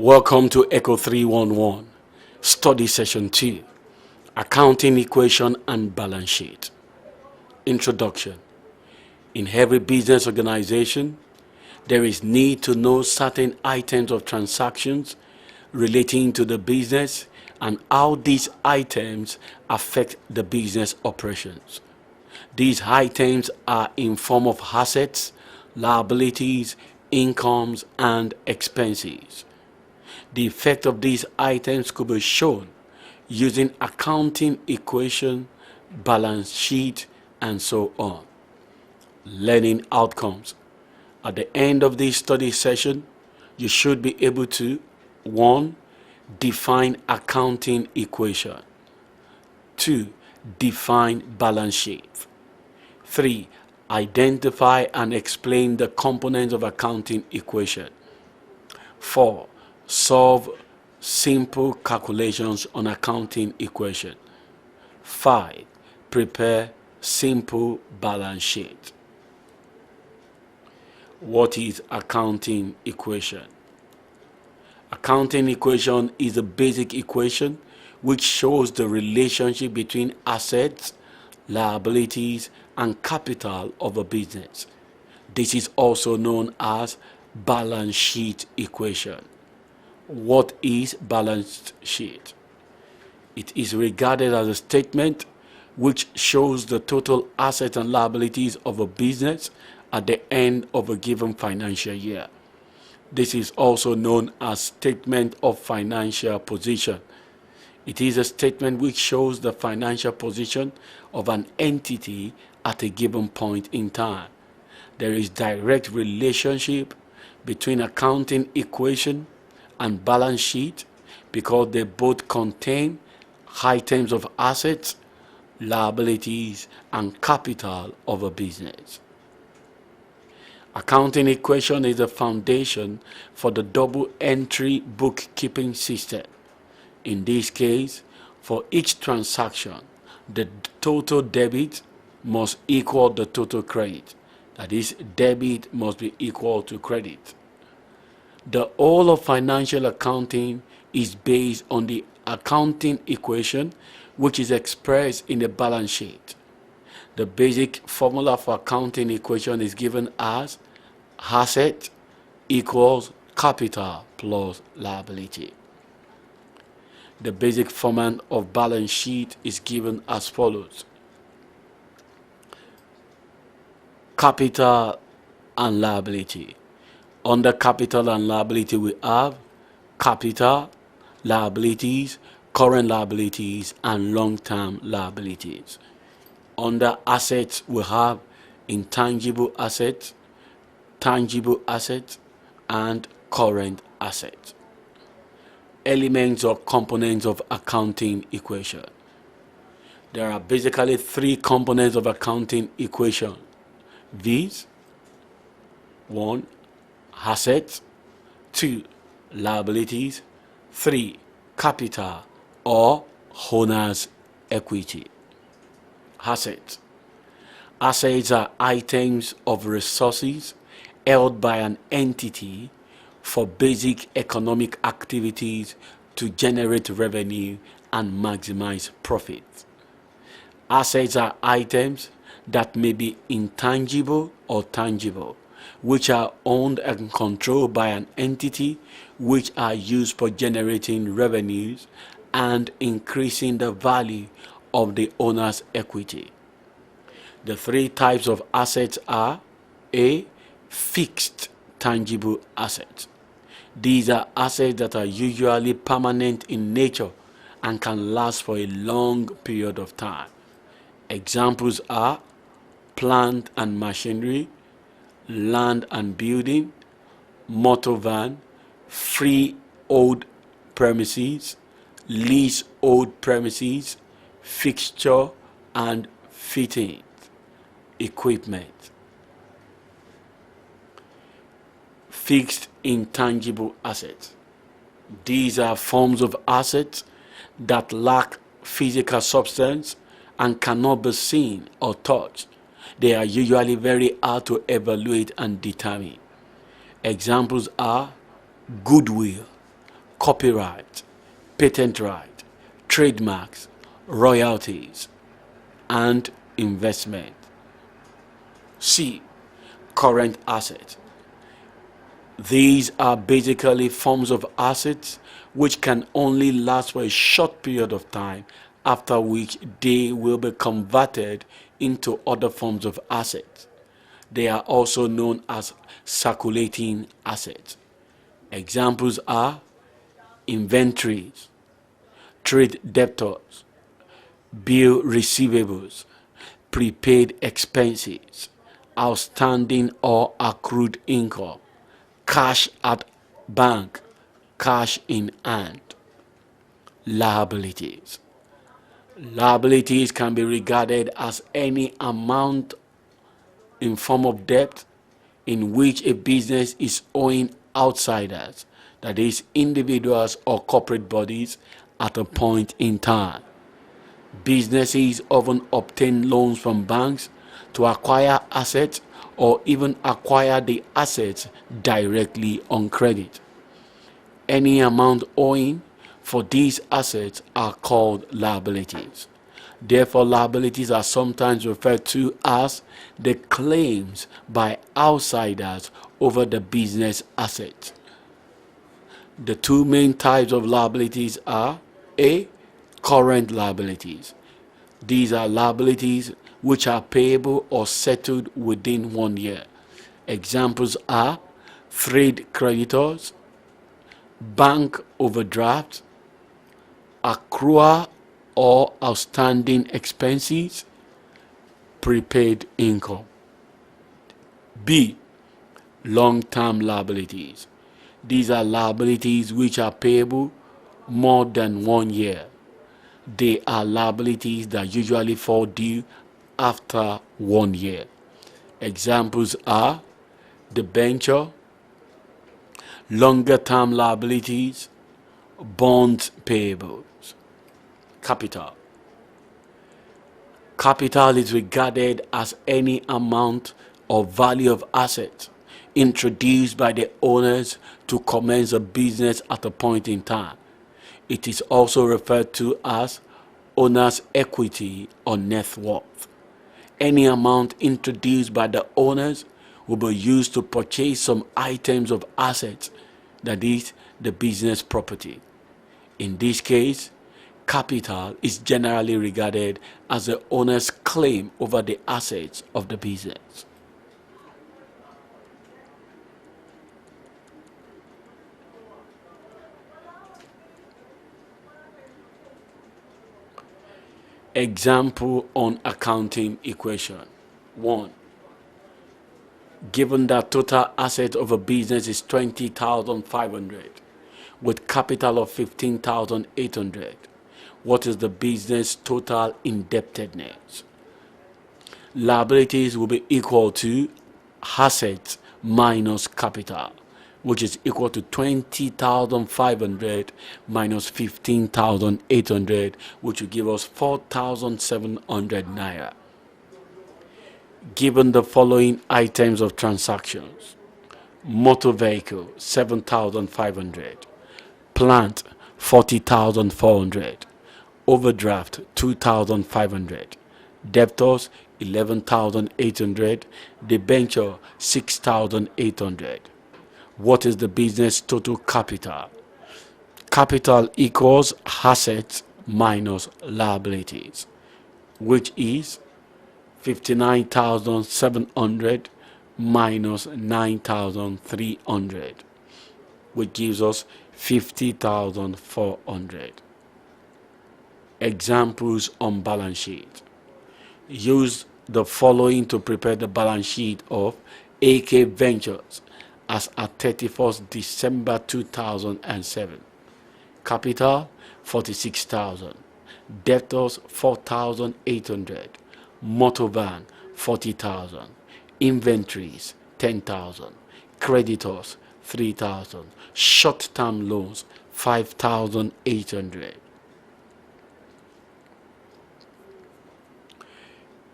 Welcome to Echo 311, Study Session 2, Accounting Equation and Balance Sheet. Introduction. In every business organization, there is need to know certain items of transactions relating to the business and how these items affect the business operations. These items are in form of assets, liabilities, incomes, and expenses. The effect of these items could be shown using accounting equation, balance sheet, and so on. Learning outcomes. At the end of this study session, you should be able to 1. Define accounting equation. 2. Define balance sheet. 3. Identify and explain the components of accounting equation. 4. Solve simple calculations on accounting equation. 5. Prepare simple balance sheet. What is accounting equation? Accounting equation is a basic equation which shows the relationship between assets, liabilities, and capital of a business. This is also known as balance sheet equation. What is balance sheet? It is regarded as a statement which shows the total assets and liabilities of a business at the end of a given financial year. This is also known as statement of financial position. It is a statement which shows the financial position of an entity at a given point in time. There is direct relationship between accounting equation and balance sheet because they both contain items of assets, liabilities, and capital of a business. Accounting equation is the foundation for the double entry bookkeeping system. In this case, for each transaction, the total debit must equal the total credit. That is, debit must be equal to credit. The whole of financial accounting is based on the accounting equation which is expressed in the balance sheet. The basic formula for accounting equation is given as asset equals capital plus liability. The basic format of balance sheet is given as follows. Capital and liability. Under capital and liability, we have capital, liabilities, current liabilities, and long-term liabilities. Under assets, we have intangible assets, tangible assets, and current assets. Elements or components of accounting equation. There are basically 3 components of accounting equation. These: 1. Assets, 2. Liabilities, 3. Capital or owner's equity. Assets. Assets are items of resources held by an entity for basic economic activities to generate revenue and maximize profit. Assets are items that may be intangible or tangible, which are owned and controlled by an entity, which are used for generating revenues and increasing the value of the owner's equity. The 3 types of assets are: A. Fixed tangible assets. These are assets that are usually permanent in nature and can last for a long period of time. Examples are plant and machinery, land and building, motor van, freehold premises, leasehold premises, fixture and fitting, equipment. Fixed intangible assets. These are forms of assets that lack physical substance and cannot be seen or touched. They are usually very hard to evaluate and determine. Examples are goodwill, copyright, patent right, trademarks, royalties, and investment. C. Current assets. These are basically forms of assets which can only last for a short period of time, after which they will be converted into other forms of assets. They are also known as circulating assets. Examples are inventories, trade debtors, bill receivables, prepaid expenses, outstanding or accrued income, cash at bank, cash in hand. Liabilities. Liabilities can be regarded as any amount in form of debt in which a business is owing outsiders, that is, individuals or corporate bodies, at a point in time. Businesses often obtain loans from banks to acquire assets or even acquire the assets directly on credit. Any amount owing for these assets are called liabilities. Therefore, liabilities are sometimes referred to as the claims by outsiders over the business assets. The two main types of liabilities are A. Current liabilities. These are liabilities which are payable or settled within 1 year. Examples are trade creditors, bank overdraft, accrual or outstanding expenses, prepaid income. B. Long-term liabilities. These are liabilities which are payable more than 1 year. They are liabilities that usually fall due after 1 year. Examples are debenture, longer term liabilities, bonds payables. Capital. Capital is regarded as any amount or value of assets introduced by the owners to commence a business at a point in time. It is also referred to as owner's equity or net worth. Any amount introduced by the owners will be used to purchase some items of assets, that is, the business property. In this case, capital is generally regarded as the owner's claim over the assets of the business. Example on accounting equation. 1. Given that total asset of a business is 20,500 with capital of 15,800, what is the business total indebtedness? Liabilities will be equal to assets minus capital, which is equal to 20,500 minus 15,800, which will give us 4,700 naira. Given the following items of transactions: motor vehicle 7,500, plant 40,400, overdraft 2,500, debtors 11,800, debenture 6,800. What is the business total capital? Capital equals assets minus liabilities, which is 59,700 minus 9,300, which gives us 50,400. Examples on balance sheet. Use the following to prepare the balance sheet of AK Ventures as at 31st December 2007. Capital 46,000, debtors 4,800, motor van 40,000, inventories 10,000, creditors 3,000, short-term loans 5,800.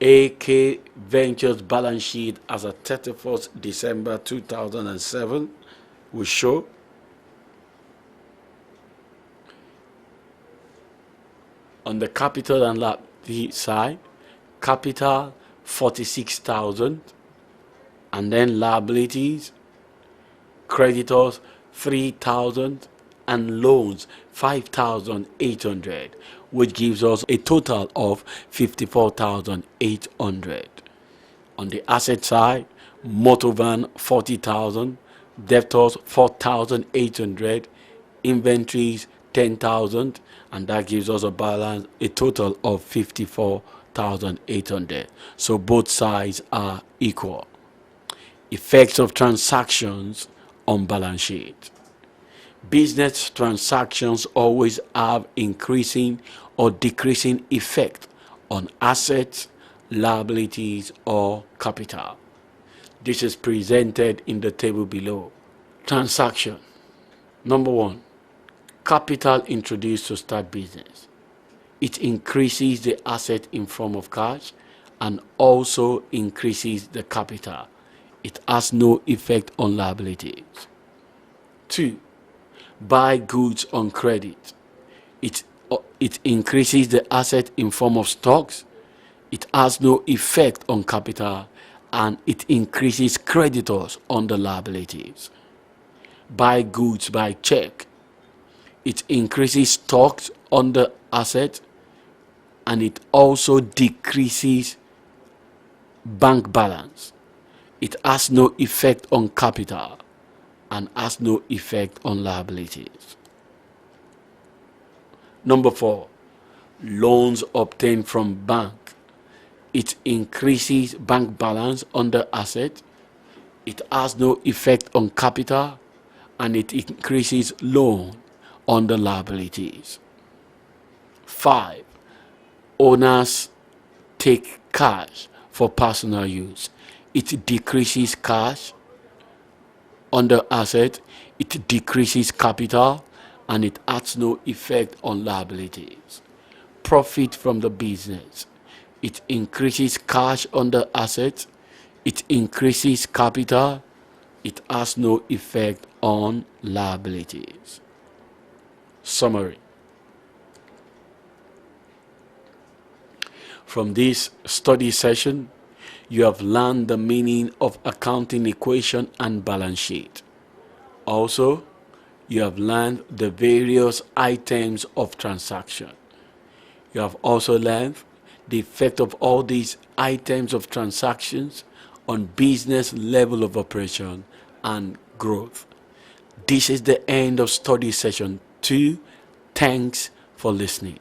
AK Ventures balance sheet as of 31st December 2007 will show On the capital and liability side, capital 46,000, and then liabilities, creditors 3,000, and loans 5,800, which gives us a total of 54,800. On the asset side, motor van 40,000, debtors 4,800, inventories 10,000, and that gives us a total of 54,800. So both sides are equal. Effects of transactions on balance sheet. Business transactions always have increasing or decreasing effect on assets, liabilities, or capital. This is presented in the table below. Transaction. Number 1. Capital introduced to start business. It increases the asset in form of cash and also increases the capital. It has no effect on liabilities. 2. Buy goods on credit. It increases the asset in form of stocks. It has no effect on capital and it increases creditors on the liabilities. Buy goods by check. It increases stocks on the asset and it also decreases bank balance. It has no effect on capital and has no effect on liabilities. Number 4, loans obtained from bank. It increases bank balance on the asset. It has no effect on capital and it increases loan on the liabilities. 5, owners take cash for personal use. It decreases cash on the asset, it decreases capital, and it has no effect on liabilities. Profit from the business. It increases cash on the asset, it increases capital, it has no effect on liabilities. Summary. From this study session, you have learned the meaning of accounting equation and balance sheet. Also, you have learned the various items of transaction. You have also learned the effect of all these items of transactions on business level of operation and growth. This is the end of study session 2. Thanks for listening.